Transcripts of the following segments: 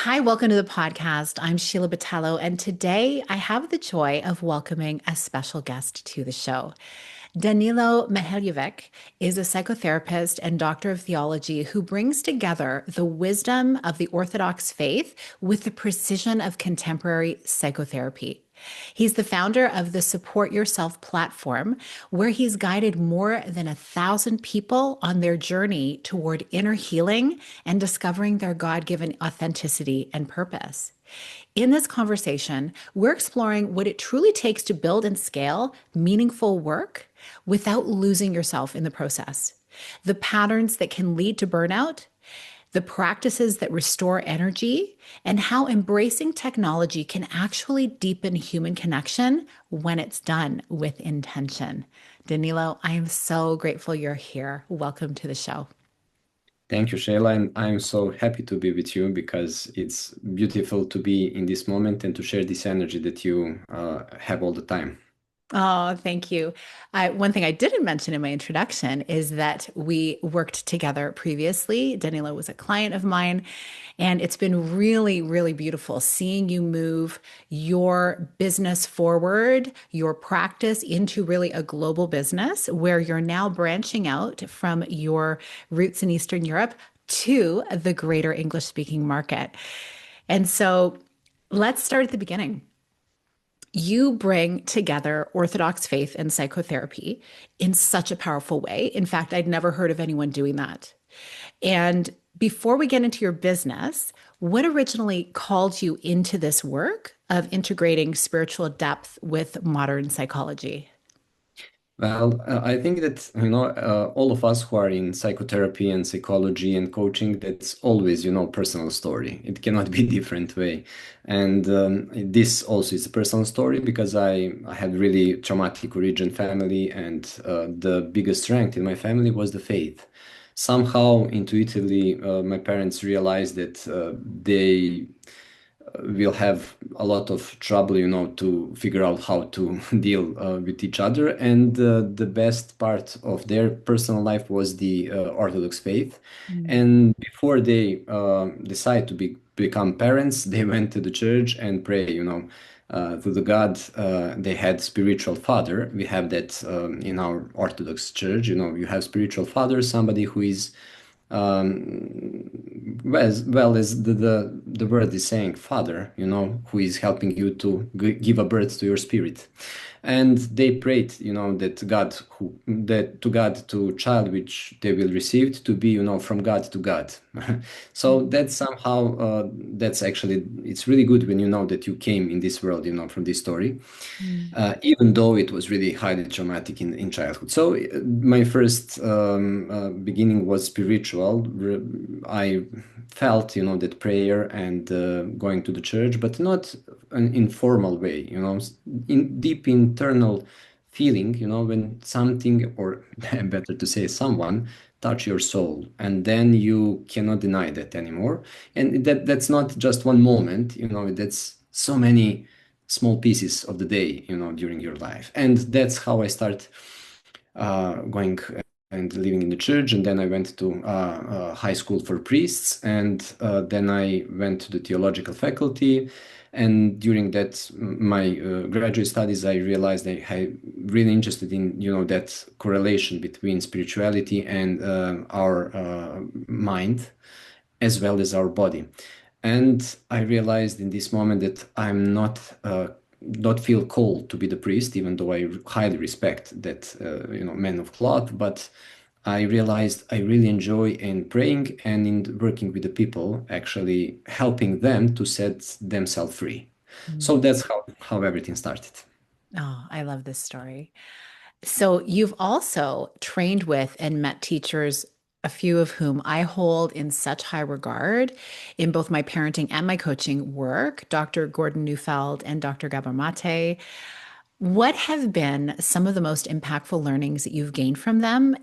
Hi, welcome to the podcast. I'm Sheila Botelho, and today I have the joy of welcoming a special guest to the show. Danilo Mihajlovic is a psychotherapist and doctor of theology who brings together the wisdom of the Orthodox faith with the precision of contemporary psychotherapy. He's the founder of the Support Yourself platform, where he's guided more than 1,000 people on their journey toward inner healing and discovering their God given authenticity and purpose. In this conversation, we're exploring what it truly takes to build and scale meaningful work without losing yourself in the process, the patterns that can lead to burnout, the practices that restore energy, and how embracing technology can actually deepen human connection when it's done with intention. Danilo, I am so grateful you're here. Welcome to the show. Thank you, Sheila, and I'm so happy to be with you because it's beautiful to be in this moment and to share this energy that you have all the time. Oh, thank you. One thing I didn't mention in my introduction is that we worked together previously. Danilo was a client of mine, and it's been really, really beautiful seeing you move your business forward, your practice into really a global business where you're now branching out from your roots in Eastern Europe to the greater English speaking market. And so let's start at the beginning. You bring together Orthodox faith and psychotherapy in such a powerful way. In fact, I'd never heard of anyone doing that. And before we get into your business, what originally called you into this work of integrating spiritual depth with modern psychology? Well, I think that all of us who are in psychotherapy and psychology and coaching, that's always personal story. It cannot be different way, and this also is a personal story because I had really traumatic origin family, and the biggest strength in my family was the faith. Somehow, intuitively, my parents realized that they will have a lot of trouble, to figure out how to deal with each other. And the best part of their personal life was the Orthodox faith. Mm. And before they decide to become parents, they went to the church and pray, to the God they had spiritual father. We have that in our Orthodox church. You have spiritual father, somebody who is well as the word is saying, father, who is helping you to give a birth to your spirit. And they prayed, that God to child which they will receive to be, from God to God. So that's somehow that's actually it's really good when you know that you came in this world, from this story, Mm. even though it was really highly traumatic in childhood. So my first beginning was spiritual. I felt, that prayer and going to the church, but not an informal way, in deep internal feeling, when something, or better to say, someone touch your soul, and then you cannot deny that anymore. And that's not just one moment, that's so many small pieces of the day, during your life. And that's how I start going and living in the church. And then I went to high school for priests, and then I went to the theological faculty. And during that, my graduate studies, I realized I really interested in, that correlation between spirituality and our mind, as well as our body. And I realized in this moment that I'm not feel called to be the priest, even though I highly respect that man of cloth. But I realized I really enjoy in praying and in working with the people, actually helping them to set themselves free. So Mm. that's how everything started. Oh, I love this story. So you've also trained with and met teachers, a few of whom I hold in such high regard in both my parenting and my coaching work, Dr. Gordon Neufeld and Dr. Gabor Mate. What have been some of the most impactful learnings that you've gained from them?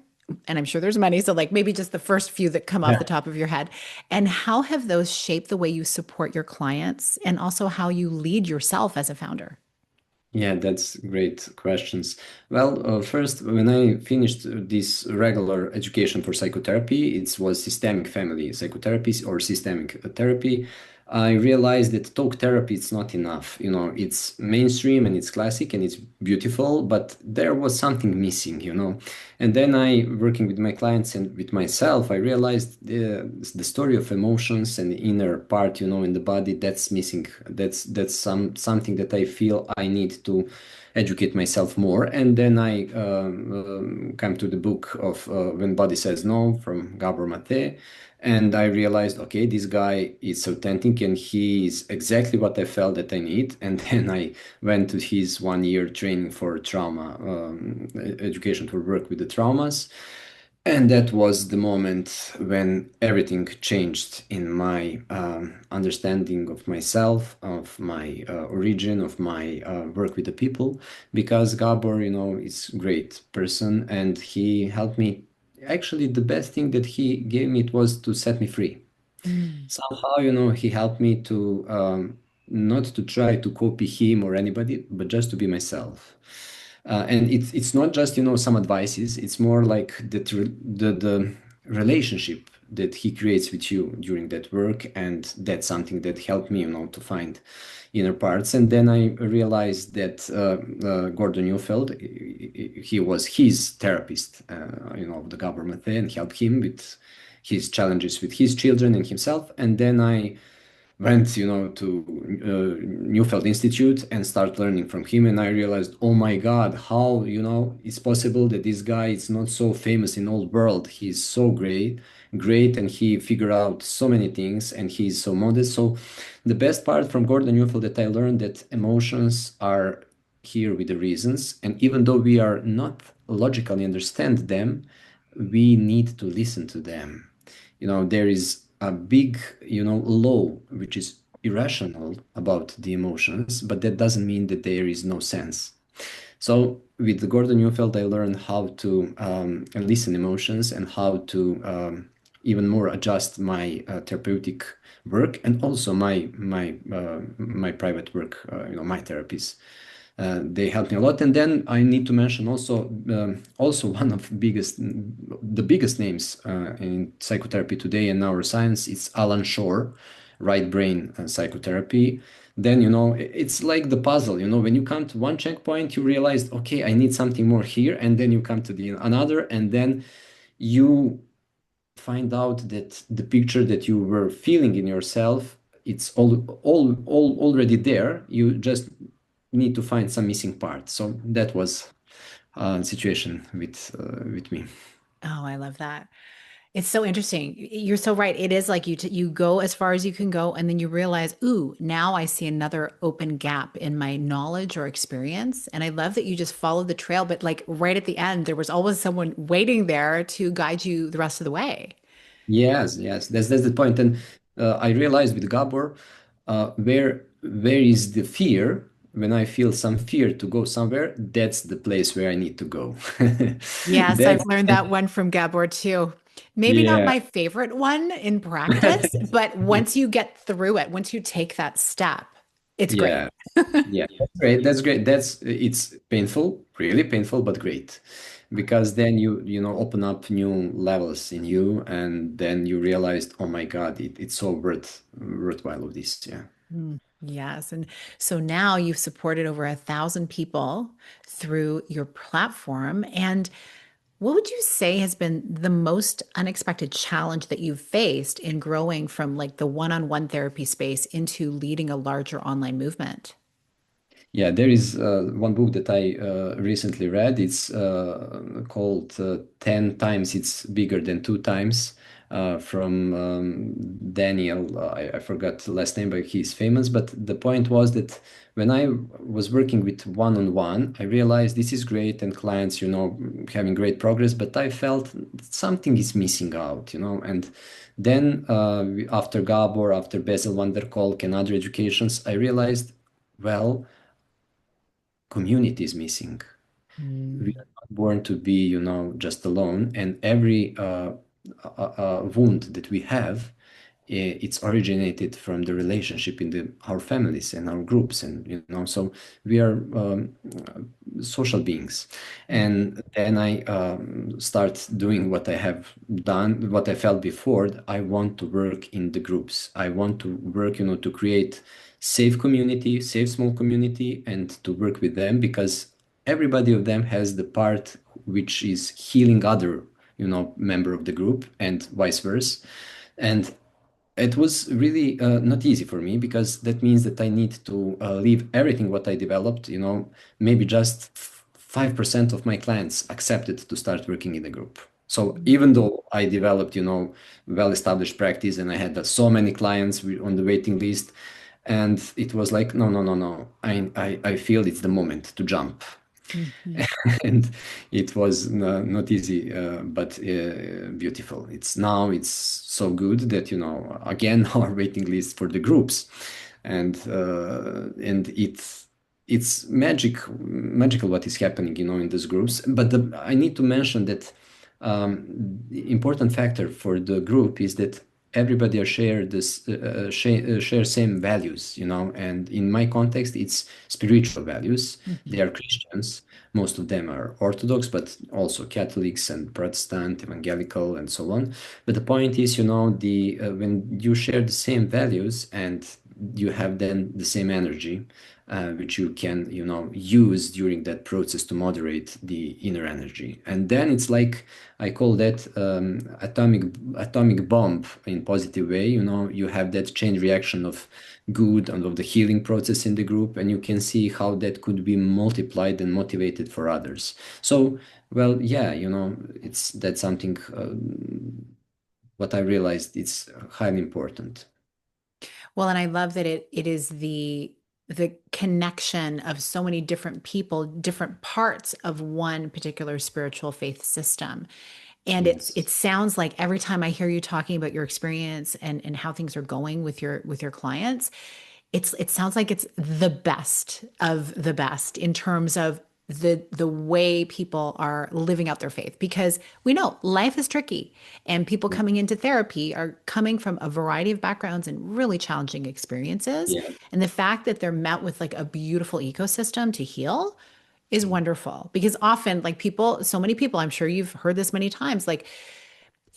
And I'm sure there's many, so like maybe just the first few that come off the top of your head. And how have those shaped the way you support your clients and also how you lead yourself as a founder? Yeah, that's great questions. Well, first, when I finished this regular education for psychotherapy, it was systemic family psychotherapy or systemic therapy. I realized that talk therapy is not enough. It's mainstream and it's classic and it's beautiful, but there was something missing. And then working with my clients and with myself, I realized the story of emotions and the inner part, in the body that's missing. That's something that I feel I need to educate myself more. And then I come to the book of When Body Says No from Gabor Mate. And I realized, okay, this guy is authentic and he is exactly what I felt that I need. And then I went to his 1 year training for trauma, education to work with the traumas. And that was the moment when everything changed in my understanding of myself, of my origin, of my work with the people. Because Gabor, is a great person and he helped me. Actually, the best thing that he gave me it was to set me free. Mm. Somehow, he helped me to not to try to copy him or anybody, but just to be myself. And it's not just some advices. It's more like the relationship that he creates with you during that work, and that's something that helped me, to find inner parts. And then I realized that Gordon Neufeld, he was his therapist, of the government, and helped him with his challenges with his children and himself. And then I went, to Neufeld Institute and start learning from him. And I realized, oh my God, how, it's possible that this guy is not so famous in old world. He's so great, and he figured out so many things, and he's so modest. So the best part from Gordon Neufeld that I learned that emotions are here with the reasons, and even though we are not logically understand them, we need to listen to them. There is a big, law which is irrational about the emotions, but that doesn't mean that there is no sense. So with Gordon Neufeld, I learned how to listen emotions and how to even more adjust my therapeutic work and also my private work, my therapies. They helped me a lot. And then I need to mention also one of the biggest names in psychotherapy today and neuroscience. It's Alan Shore, right brain psychotherapy. Then it's like the puzzle. When you come to one checkpoint, you realize, okay, I need something more here, and then you come to the another, and then you find out that the picture that you were feeling in yourself, it's all already there. You just need to find some missing parts. So that was a situation with me. Oh, I love that. It's so interesting. You're so right. It is like you go as far as you can go, and then you realize, ooh, now I see another open gap in my knowledge or experience. And I love that you just followed the trail, but like right at the end, there was always someone waiting there to guide you the rest of the way. Yes, that's the point. And I realized with Gabor, where is the fear? When I feel some fear to go somewhere, that's the place where I need to go. Yes, I've That's learned that one from Gabor too. Maybe not yeah. my favorite one in practice, but once you get through it, once you take that step, it's great. Yeah, yeah, that's great. That's great. It's painful, really painful, but great, because then you open up new levels in you, and then you realized, oh my God, it's so worthwhile of this. Yeah. Yes. And so now you've supported over 1,000 people through your platform. And what would you say has been the most unexpected challenge that you've faced in growing from like the one-on-one therapy space into leading a larger online movement? Yeah, there is one book that I recently read. It's called 10 Times It's Bigger Than Two Times from Daniel. I forgot the last name, but he's famous. But the point was that when I was working with one-on-one, I realized this is great and clients, having great progress, but I felt something is missing out, and then after Gabor, after Basil van der Kolk and other educations, I realized, well, community is missing. We Mm. are not born to be, just alone. And every wound that we have, it's originated from the relationship in our families and our groups. And, so we are social beings. Mm, And then I start doing what I have done, what I felt before. I want to work in the groups. I want to work, to create safe community, safe small community, and to work with them because everybody of them has the part which is healing other, member of the group and vice versa. And it was really not easy for me because that means that I need to leave everything what I developed, maybe just 5% of my clients accepted to start working in a group. So mm, even though I developed, well-established practice and I had so many clients on the waiting list, and it was like, no, no, no, no. I feel it's the moment to jump. mhm. And it was not easy, but beautiful. It's so good that again our waiting list for the groups, and it's magical what is happening in these groups. But I need to mention that the important factor for the group is that everybody are share same values, and in my context it's spiritual values. They Mhm. are Christians. Most of them are Orthodox, but also Catholics and Protestant, Evangelical, and so on. But the point is, the when you share the same values and you have then the same energy, which you can, use during that process to moderate the inner energy. And then it's like I call that atomic bomb in positive way. You have that chain reaction of good and of the healing process in the group, and you can see how that could be multiplied and motivated for others. So, well, yeah, it's that's something what I realized it's highly important. Well, and I love that it is the connection of so many different people, different parts of one particular spiritual faith system. And it Yes. sounds like every time I hear you talking about your experience and how things are going with your clients, it sounds like it's the best of the best in terms of the way people are living out their faith, because we know life is tricky and people coming into therapy are coming from a variety of backgrounds and really challenging experiences, Yeah. and the fact that they're met with like a beautiful ecosystem to heal is wonderful. Because often, like, people, so many people, I'm sure you've heard this many times, like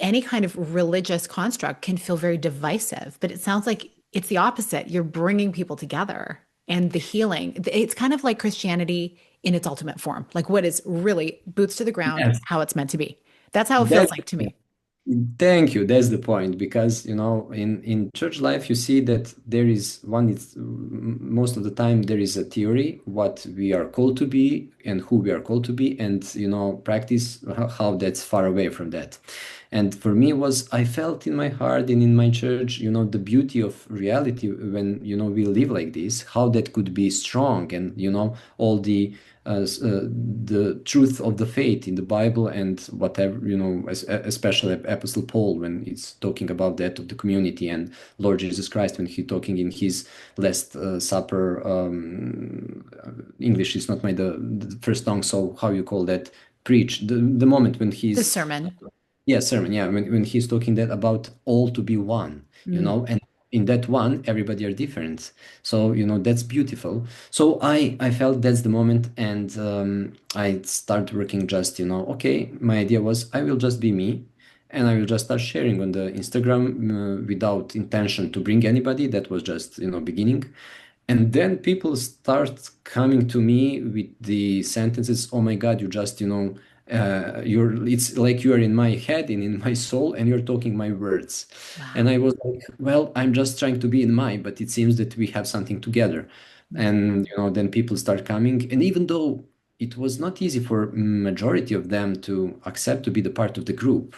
any kind of religious construct can feel very divisive, but it sounds like it's the opposite. You're bringing people together, and the healing. It's kind of like Christianity in its ultimate form, like what is really boots to the ground, Yes. how it's meant to be. That's how it feels That's like to me. Thank you. That's the point because in church life you see that there is one. It's most of the time there is a theory what we are called to be and who we are called to be, and practice how that's far away from that. And for me was I felt in my heart and in my church, the beauty of reality when we live like this, how that could be strong, and all the truth of the faith in the Bible and whatever, especially Apostle Paul when he's talking about that of the community, and Lord Jesus Christ when he's talking in his Last Supper. English is not my the first tongue, so how you call that? Preach the moment when The he's sermon. yeah, sermon. Yeah, when he's talking that about all to be one, Mm, and in that one, everybody are different. So that's beautiful. So I felt that's the moment, and I start working. Just okay. My idea was I will just be me, and I will just start sharing on the Instagram without intention to bring anybody. That was just beginning. And then people start coming to me with the sentences, "Oh my God, you just, it's like you are in my head and in my soul, and you're talking my words." And wow. I was like, "Well, I'm just trying to be in my, but it seems that we have something together." And then people start coming, and even though it was not easy for majority of them to accept to be the part of the group,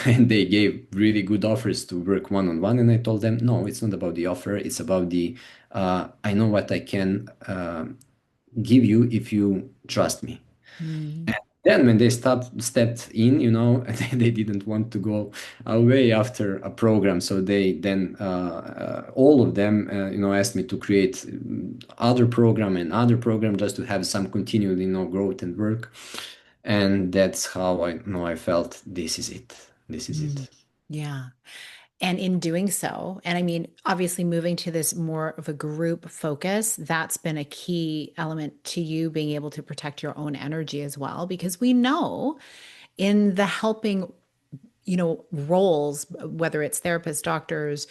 and they gave really good offers to work one on one, and I told them no, it's not about the offer, it's about the I know what I can give you if you trust me. Mm. And then when they stepped in, they didn't want to go away after a program, so they then all of them asked me to create other program and other program just to have some continued growth and work. And that's how I felt this is it. This is Mm. it. Yeah. And in doing so, and I mean, obviously moving to this more of a group focus, that's been a key element to you being able to protect your own energy as well, because we know in the helping, roles, whether it's therapists, doctors,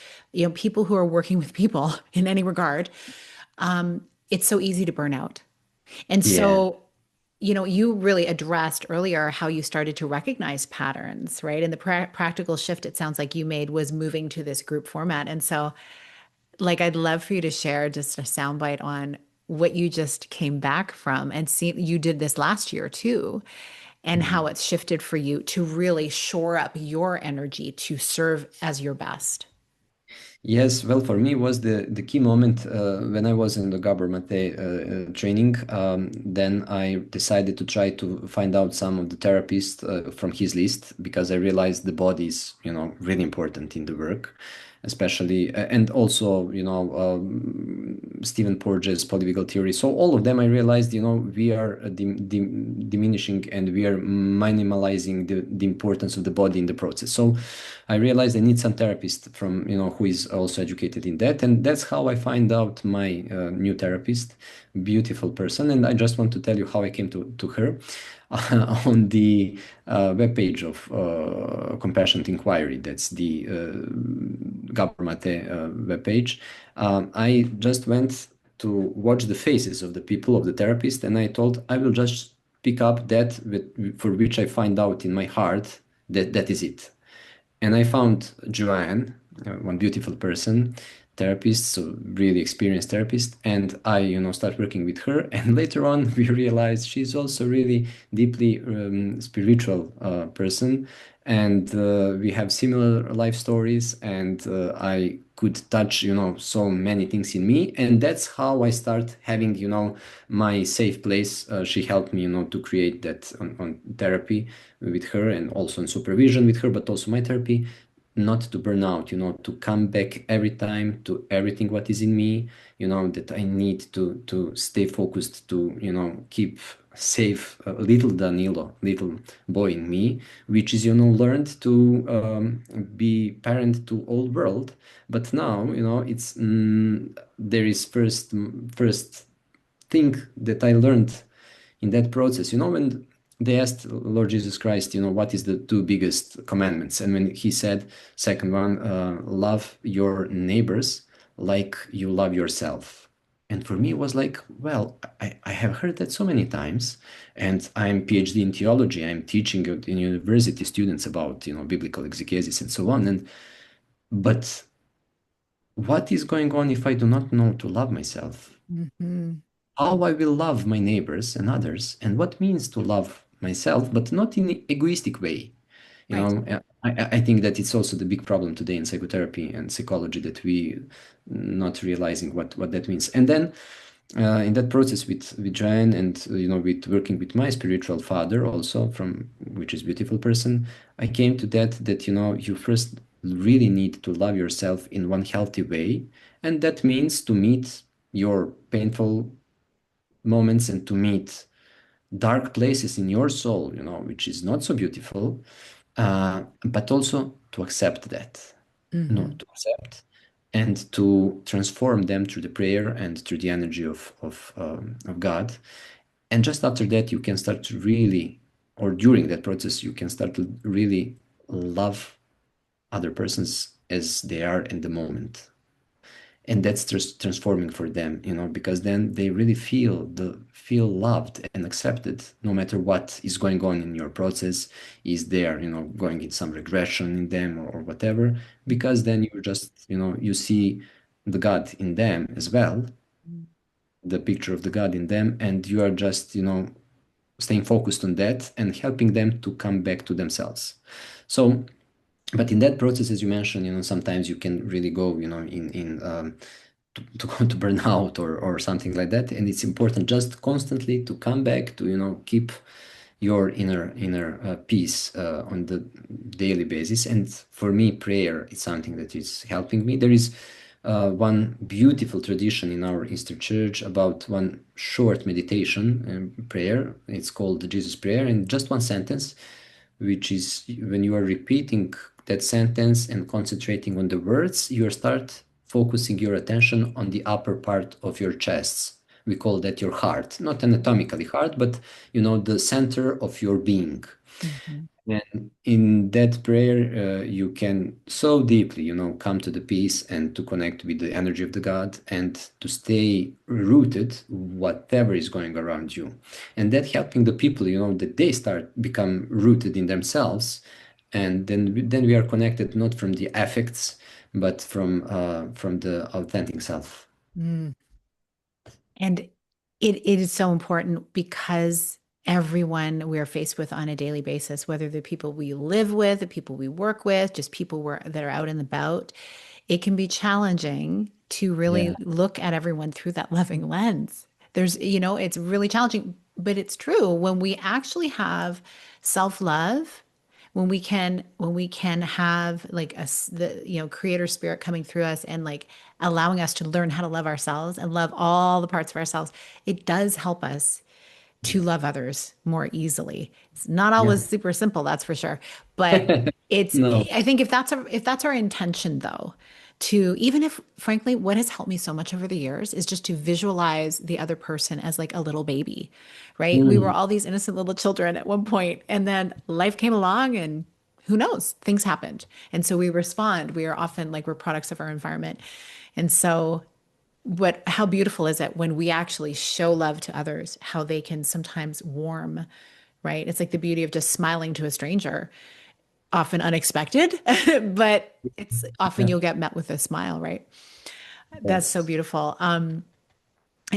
people who are working with people in any regard, it's so easy to burn out. And Yeah. so, you really addressed earlier how you started to recognize patterns, right? And the practical shift it sounds like you made was moving to this group format. And so, like, I'd love for you to share just a soundbite on what you just came back from and see you did this last year too, and how it's shifted for you to really shore up your energy to serve as your best. Yes, well, for me was the key moment when I was in the government training. Then I decided to try to find out some of the therapists from his list because I realized the body is, really important in the work, especially and also, Stephen Porges polyvagal theory. So all of them, I realized, we are diminishing and we are minimalizing the importance of the body in the process. So I realized I need some therapist from, who is also educated in that. And that's how I find out my new therapist, beautiful person. And I just want to tell you how I came to her. On the webpage of Compassionate Inquiry, that's the government webpage, I just went to watch the faces of the people, of the therapist, and I told I will just pick up that for which I find out in my heart that that is it. And I found Joanne, one beautiful person, therapist, so really experienced therapist, and I, start working with her. And later on, we realized she's also really deeply spiritual person, and we have similar life stories. And I could touch, so many things in me, and that's how I start having, my safe place. She helped me, to create that on therapy with her and also in supervision with her, but also my therapy, not to burn out, to come back every time to everything what is in me, that I need to stay focused, to, keep safe little Danilo, little boy in me, which is, learned to be parent to all world. But now, it's there is first thing that I learned in that process. When they asked Lord Jesus Christ, what is the two biggest commandments? And when he said, second one, love your neighbors like you love yourself. And for me, it was like, well, I have heard that so many times, and I'm PhD in theology. I'm teaching in university students about, biblical exegesis and so on. But what is going on if I do not know to love myself? Hmm. How I will love my neighbors and others, and what means to love myself, but not in an egoistic way. Right. I think that it's also the big problem today in psychotherapy and psychology that we not realizing what that means. And then in that process with Joanne and with working with my spiritual father also from which is beautiful person, I came to that you first really need to love yourself in one healthy way, and that means to meet your painful moments and to meet dark places in your soul, which is not so beautiful, but also to accept that, Hmm. to accept and to transform them through the prayer and through the energy of God. And just after that, you can start to really, or during that process, you can start to really love other persons as they are in the moment, and that's just transforming for them, because then they really feel loved and accepted no matter what is going on in your process. Is there, going in some regression in them or whatever, because then you just, you see the God in them as well, the picture of the God in them, and you are just, staying focused on that and helping them to come back to themselves. So but in that process, as you mentioned, sometimes you can really go, in to go to burnout or something like that. And it's important just constantly to come back to, keep your inner peace on the daily basis. And for me, prayer is something that is helping me. There is one beautiful tradition in our Easter Church about one short meditation prayer. It's called the Jesus Prayer, and just one sentence, which is when you are repeating that sentence and concentrating on the words, you start focusing your attention on the upper part of your chest. We call that your heart, not anatomically heart, but the center of your being. Mhm. And in that prayer, you can so deeply, come to the peace and to connect with the energy of the God and to stay rooted, whatever is going around you. And that helping the people, that they start become rooted in themselves. And then we are connected not from the affects, but from the authentic self. Mm. And it is so important because everyone we're faced with on a daily basis, whether the people we live with, the people we work with, just people that are out and about, it can be challenging to really Yeah. look at everyone through that loving lens. It's really challenging, but it's true. When we actually have self-love, when we can have like the creator spirit coming through us and like allowing us to learn how to love ourselves and love all the parts of ourselves, it does help us to love others more easily. It's not Yeah. always super simple, that's for sure. But it's No. I think if that's our intention though, to even if frankly what has helped me so much over the years is just to visualize the other person as like a little baby, right? We were Mm. all these innocent little children at one point and then life came along and who knows, things happened. And so we respond. We are often like we're products of our environment. And so how beautiful is it when we actually show love to others, how they can sometimes warm, right? It's like the beauty of just smiling to a stranger, often unexpected, but it's often Yeah. you'll get met with a smile, right? That's so Yes. beautiful. And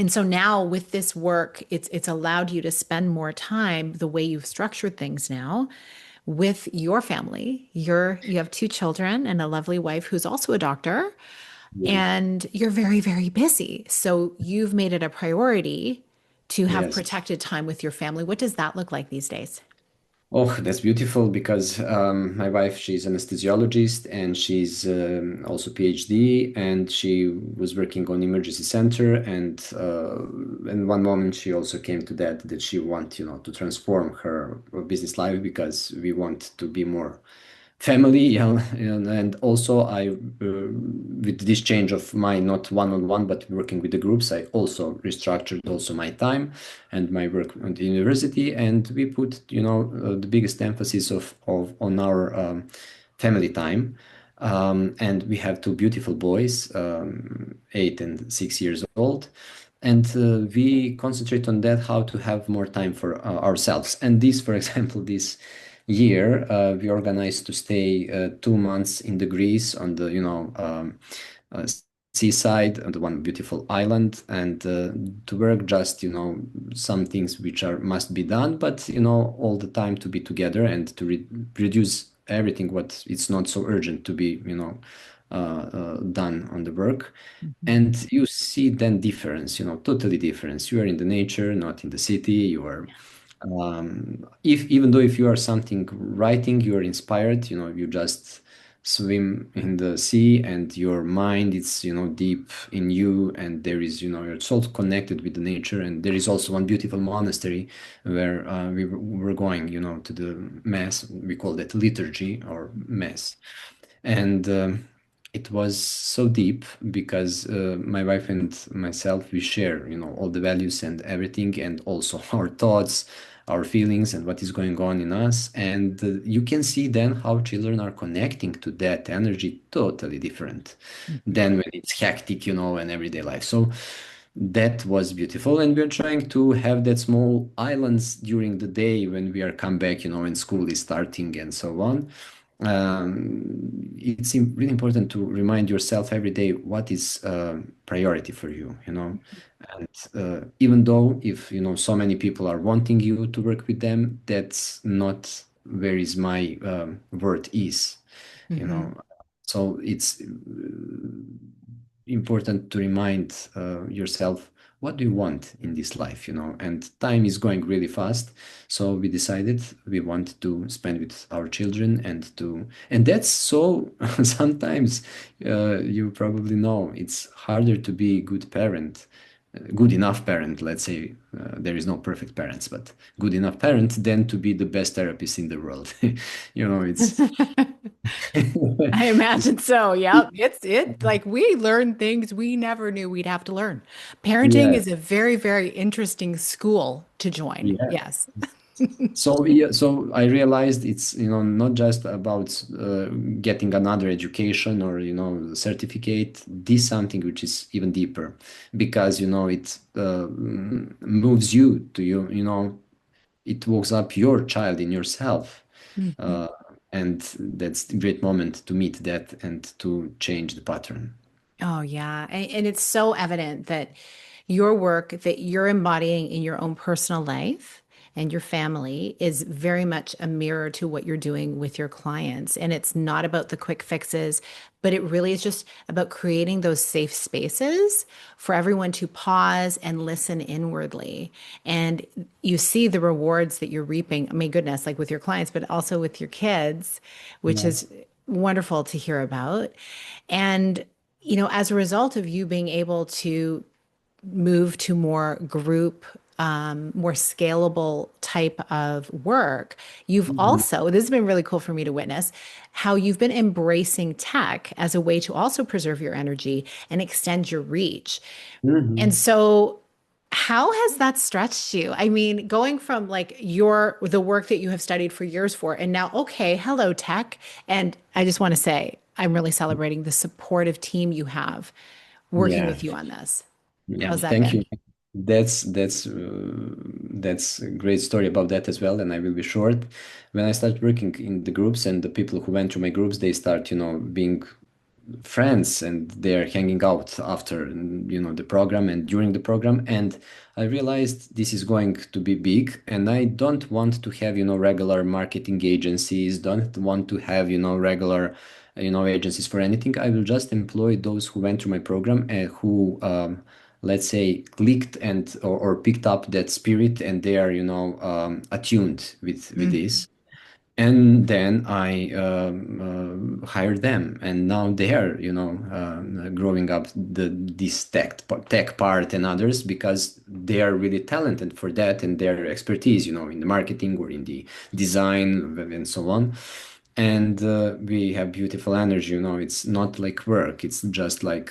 so now with this work, it's allowed you to spend more time the way you've structured things now with your family. You have two children and a lovely wife who's also a doctor, Yes. and you're very, very busy. So you've made it a priority to have Yes. protected time with your family. What does that look like these days? Oh, that's beautiful because my wife, she's anesthesiologist and she's also PhD, and she was working on emergency center, and in one moment she also came to that she want, to transform her business life because we want to be more family, and also I with this change of my not one-on-one but working with the groups, I also restructured also my time and my work at the university, and we put the biggest emphasis of on our family time. And we have two beautiful boys, 8 and 6 years old, and we concentrate on that, how to have more time for ourselves. And this, for example, this year we organized to stay 2 months in the Greece on the uh, seaside on the one beautiful island, and to work just some things which are must be done, but all the time to be together and to reduce everything what it's not so urgent to be done on the work. Mhm. And you see then difference, totally difference. You are in the nature, not in the city. You are if even though if you are something writing, you are inspired, you just swim in the sea and your mind is deep in you, and there is you're so connected with the nature. And there is also one beautiful monastery where we were going to the mass. We call that liturgy or mass. And it was so deep because my wife and myself, we share all the values and everything, and also our thoughts, our feelings, and what is going on in us. And you can see then how children are connecting to that energy totally different Mhm. than when it's hectic, and everyday life. So that was beautiful, and we're trying to have that small islands during the day when we are come back, and school is starting and so on. It's really important to remind yourself every day what is priority for you, and even though if so many people are wanting you to work with them, that's not where is my worth is, you Mhm. know. So it's important to remind yourself what do you want in this life, and time is going really fast. So we decided we want to spend with our children, and that's so sometimes you probably know it's harder to be a good parent good enough parent, let's say, there is no perfect parents, but good enough parent, then to be the best therapist in the world. It's I imagine so. Yep. It's like we learn things we never knew we'd have to learn. Parenting yeah, is a very, very interesting school to join. yeah. Yes. So yeah, so I realized it's not just about getting another education or certificate. This something which is even deeper, because it moves you to it wakes up your child in yourself, Mhm. uh, and that's a great moment to meet that and to change the pattern. Oh, yeah. And it's so evident that your work that you're embodying in your own personal life and your family is very much a mirror to what you're doing with your clients. And it's not about the quick fixes, but it really is just about creating those safe spaces for everyone to pause and listen inwardly. And you see the rewards that you're reaping. I mean, goodness, like with your clients, but also with your kids, which Yeah. is wonderful to hear about. And as a result of you being able to move to more group, more scalable type of work, you've Mhm. also, this has been really cool for me to witness, how you've been embracing tech as a way to also preserve your energy and extend your reach. And Mhm. so, how has that stretched you? I mean, going from like the work that you have studied for years for, and now, okay, hello, tech. And I just want to say, I'm really celebrating the supportive team you have working Yeah. with you on this. Yeah, How's that thank been? you. That's a great story about that as well, and I will be short. When I start working in the groups and the people who went through my groups, they start, being friends and they're hanging out after the program and during the program, and I realized this is going to be big, and I don't want to have regular marketing agencies, don't want to have regular agencies for anything. I will just employ those who went through my program and who let's say clicked and or picked up that spirit, and they are attuned with Mhm. this, and then I hired them, and now they are, growing up this tech part and others, because they are really talented for that, and their expertise, in the marketing or in the design and so on. And we have beautiful energy, it's not like work, it's just like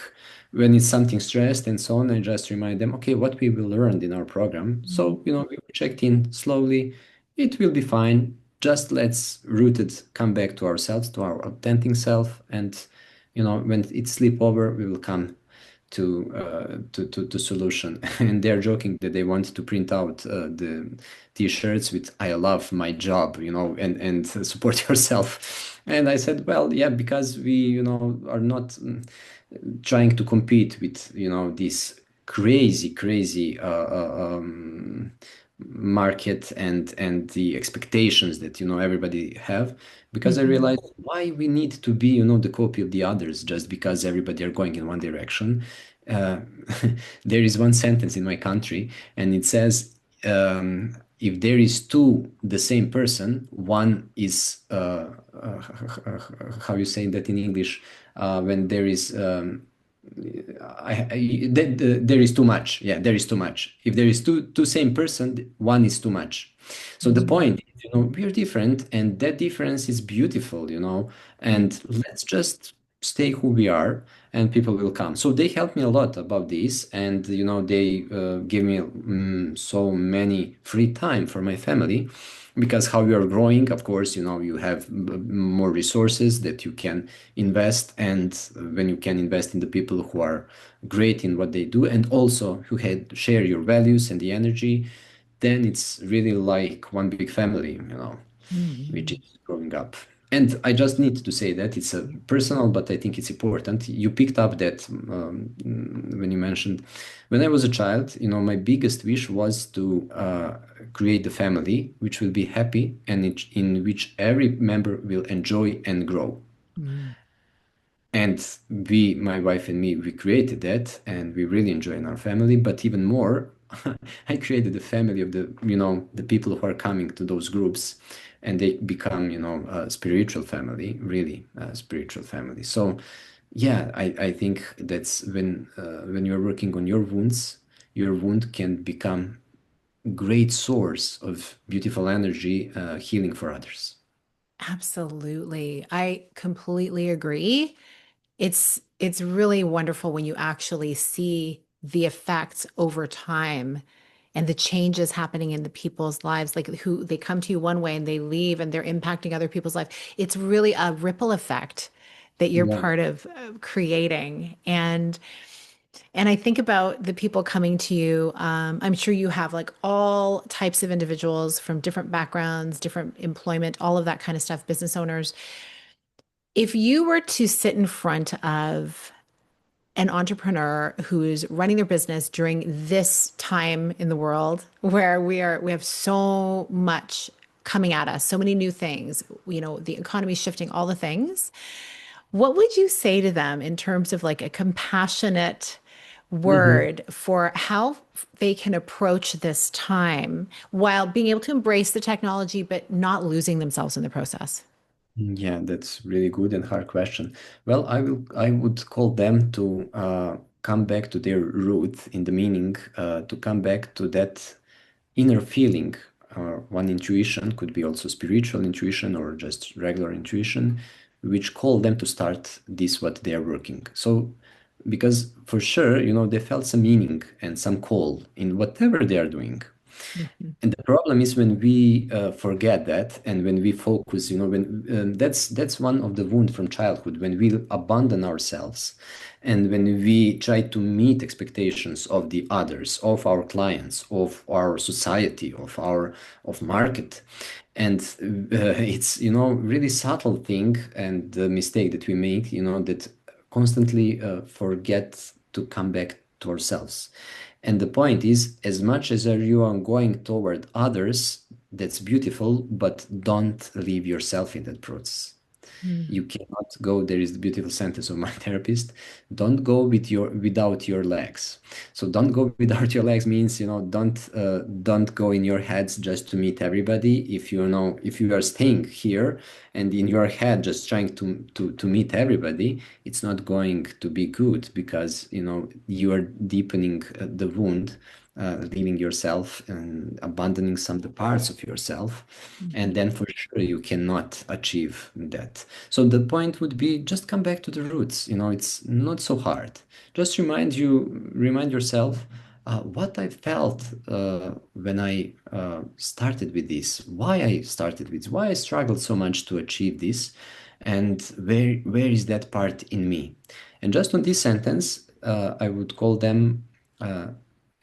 when it's something stressed and so on, I just remind them, okay, what we will learn in our program. So, we checked in slowly, it will be fine. Just let's root it, come back to ourselves, to our authentic self, and when it slip over, we will come to solution. And they're joking that they want to print out the t-shirts with "I love my job," and support yourself. And I said, well, yeah, because we are not trying to compete with this crazy market and the expectations that everybody have, because I Mhm. realized why we need to be the copy of the others just because everybody are going in one direction. uh, there is one sentence in my country, and it says, if there is two the same person, one is how you say that in English, when there is there is too much. Yeah, there is too much. If there is two same person, one is too much. So the Mhm. point is, we're different, and that difference is beautiful, and let's just stay who we are, and people will come. So they helped me a lot about this, and they give me so many free time for my family, because how you are growing, of course, you have more resources that you can invest, and when you can invest in the people who are great in what they do, and also who had share your values and the energy, then it's really like one big family, which Mhm. is growing up. And I just need to say that it's a personal, but I think it's important. You picked up that when you mentioned, when I was a child, my biggest wish was to create a family which will be happy, and in which every member will enjoy and grow. Mhm. And we, my wife and me, we created that, and we really enjoy in our family. But even more, I created the family of the people who are coming to those groups, and they become, a spiritual family, really a spiritual family. So, yeah, I think that's when you're working on your wounds, your wound can become a great source of beautiful energy, healing for others. Absolutely. I completely agree. It's really wonderful when you actually see the effects over time and the changes happening in the people's lives, like who they come to you one way and they leave and they're impacting other people's life. It's really a ripple effect that you're Yeah. part of creating. And I think about the people coming to you. I'm sure you have like all types of individuals from different backgrounds, different employment, all of that kind of stuff, business owners. If you were to sit in front of an entrepreneur who's running their business during this time in the world where we have so much coming at us, so many new things, the economy shifting, all the things, what would you say to them in terms of like a compassionate Mhm. word for how they can approach this time while being able to embrace the technology but not losing themselves in the process? Yeah, that's really good and hard question. Well, I would call them to come back to their root in the meaning, to come back to that inner feeling. One intuition could be also spiritual intuition or just regular intuition, which call them to start this what they are working. So, because for sure, they felt some meaning and some call in whatever they are doing. Mhm. And the problem is when we forget that, and when we focus, when that's one of the wound from childhood, when we abandon ourselves, and when we try to meet expectations of the others, of our clients, of our society, of market, and it's really subtle thing and the mistake that we make, that constantly forget to come back to ourselves. And the point is, as much as you are going toward others, that's beautiful, but don't leave yourself in that process. Mm. You cannot go. There is the beautiful sentence of my therapist: don't go without your legs. So don't go without your legs means, don't go in your heads just to meet everybody. If you are staying here and in your head just trying to meet everybody, it's not going to be good, because you are deepening the wound, leaving yourself and abandoning some of the parts of yourself, and Mhm. then for sure you cannot achieve that. So the point would be, just come back to the roots. It's not so hard. Just remind yourself what I felt when I started with this, why I started with this, why I struggled so much to achieve this, and where is that part in me. And just on this sentence, I would call them, uh,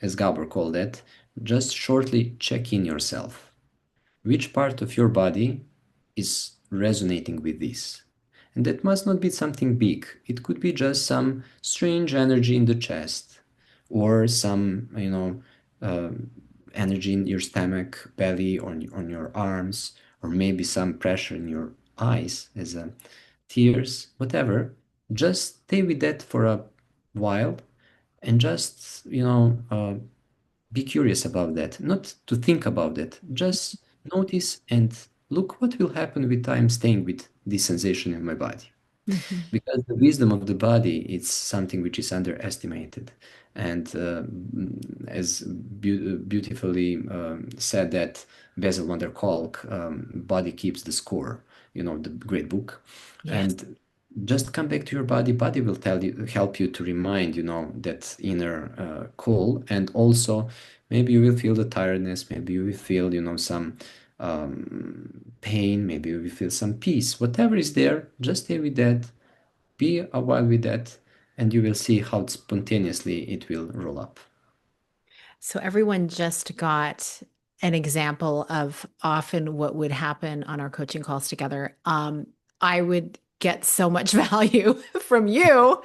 as Gabor called it, just shortly check in yourself. Which part of your body is resonating with this? And that must not be something big. It could be just some strange energy in the chest, or some, um, energy in your stomach, belly, or on your arms, or maybe some pressure in your eyes as tears, whatever. Just stay with that for a while, and just, be curious about that, not to think about it, just notice and look what will happen with time staying with this sensation in my body. Mhm. Because the wisdom of the body, it's something which is underestimated. And as beautifully said that Basil van der Kolk, Body Keeps the Score, the great book. Yes. And just come back to your body. Body will help you to remind, that inner call. And also, maybe you will feel the tiredness, maybe you will feel, some pain, maybe you will feel some peace. Whatever is there, just stay with that, be a while with that, and you will see how spontaneously it will roll up. So everyone just got an example of often what would happen on our coaching calls together. I would get so much value from you.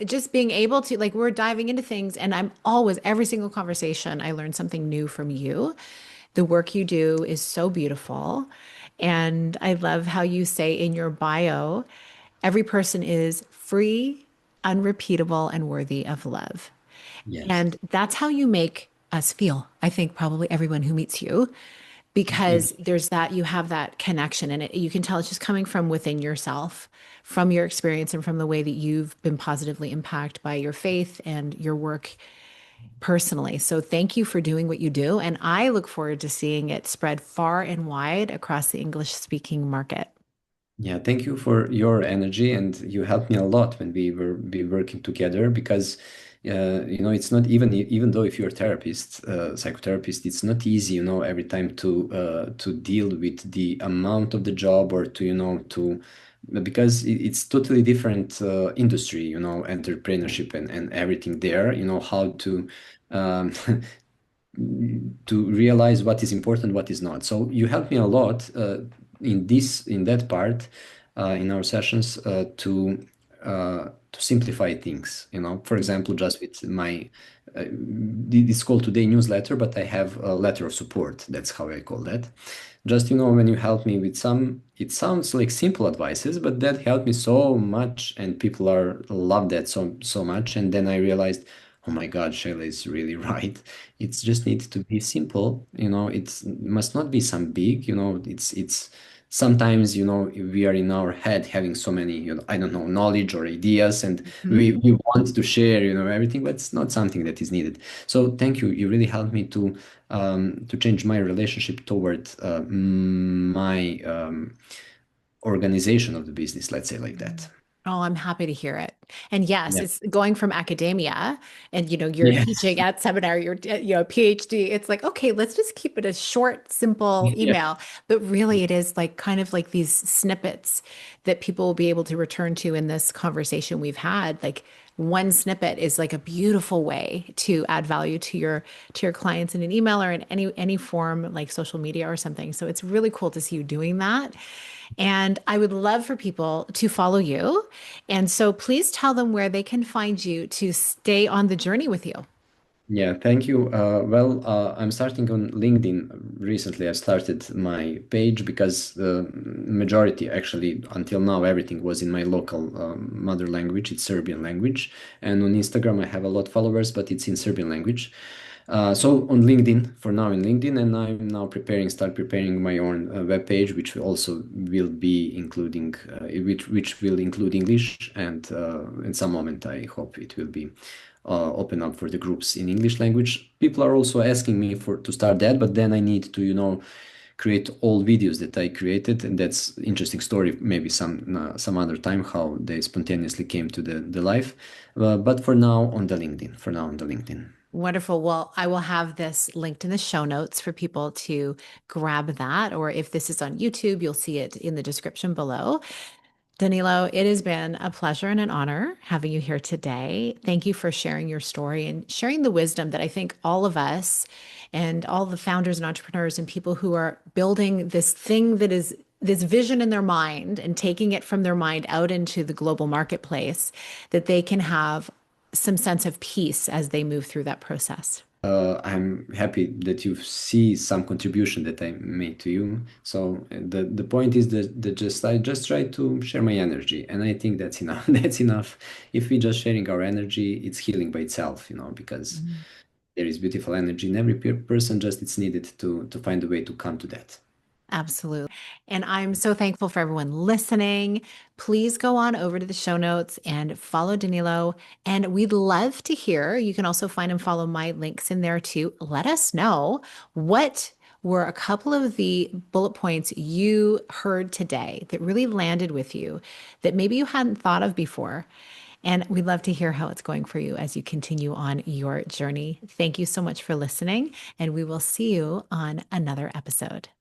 Just being able to, like, we're diving into things, and I'm always, every single conversation, I learn something new from you. The work you do is so beautiful. And I love how you say in your bio, every person is free, unrepeatable, and worthy of love. Yes. And that's how you make us feel. I think probably everyone who meets you, because there's that, you have that connection, and you can tell it's just coming from within yourself, from your experience and from the way that you've been positively impacted by your faith and your work personally. So thank you for doing what you do. And I look forward to seeing it spread far and wide across the English speaking market. Yeah, thank you for your energy, and you helped me a lot when we were be working together because it's not even though if you're a therapist, psychotherapist, it's not easy, every time to deal with the amount of the job or to to because it's totally different industry, entrepreneurship and everything there, how to um, to realize what is important, what is not. So you helped me a lot in that part in our sessions to simplify things. For example, just with my it's called today newsletter, but I have a letter of support. That's how I call that. Just when you help me with some, it sounds like simple advices, but that helped me so much, and people are love that so much. And then I realized, oh my God, Shayla is really right. It's just needs to be simple. It's must not be some big. It's sometimes we are in our head having so many I don't know knowledge or ideas, and Mhm. we want to share everything, but it's not something that is needed. So thank you. You really helped me to change my relationship toward my organization of the business. Let's say like that. Oh, I'm happy to hear it. And yes, Yeah. it's going from academia and you're Yes. teaching at seminar, you're PhD. It's like, okay, let's just keep it a short, simple Yeah. email. But really it is like kind of like these snippets that people will be able to return to in this conversation we've had. Like one snippet is like a beautiful way to add value to your clients in an email or in any form like social media or something. So it's really cool to see you doing that. And I would love for people to follow you. And so please tell them where they can find you to stay on the journey with you. Yeah, thank you. Well, I'm starting on LinkedIn recently. I started my page because the majority, actually, until now, everything was in my local mother language. It's Serbian language. And on Instagram, I have a lot of followers, but it's in Serbian language. So on LinkedIn, for now in LinkedIn, and I'm now start preparing my own web page, which also will be including, which will include English, and in some moment, I hope it will be open up for the groups in English language. People are also asking me for to start that, but then I need to, create all videos that I created, and that's interesting story. Maybe some other time how they spontaneously came to the life. But for now on the LinkedIn. For now on the LinkedIn. Wonderful. Well, I will have this linked in the show notes for people to grab that. Or if this is on YouTube, you'll see it in the description below. Danilo, it has been a pleasure and an honor having you here today. Thank you for sharing your story and sharing the wisdom that I think all of us and all the founders and entrepreneurs and people who are building this thing that is this vision in their mind and taking it from their mind out into the global marketplace, that they can have some sense of peace as they move through that process. I'm happy that you see some contribution that I made to you. So the point is that just I just try to share my energy, and I think that's enough. That's enough. If we just sharing our energy, it's healing by itself, because there is beautiful energy in every person. Just it's needed to find a way to come to that. Absolutely. And I'm so thankful for everyone listening. Please go on over to the show notes and follow Danilo. And we'd love to hear. You can also find and follow my links in there too. Let us know what were a couple of the bullet points you heard today that really landed with you that maybe you hadn't thought of before. And we'd love to hear how it's going for you as you continue on your journey. Thank you so much for listening, and we will see you on another episode.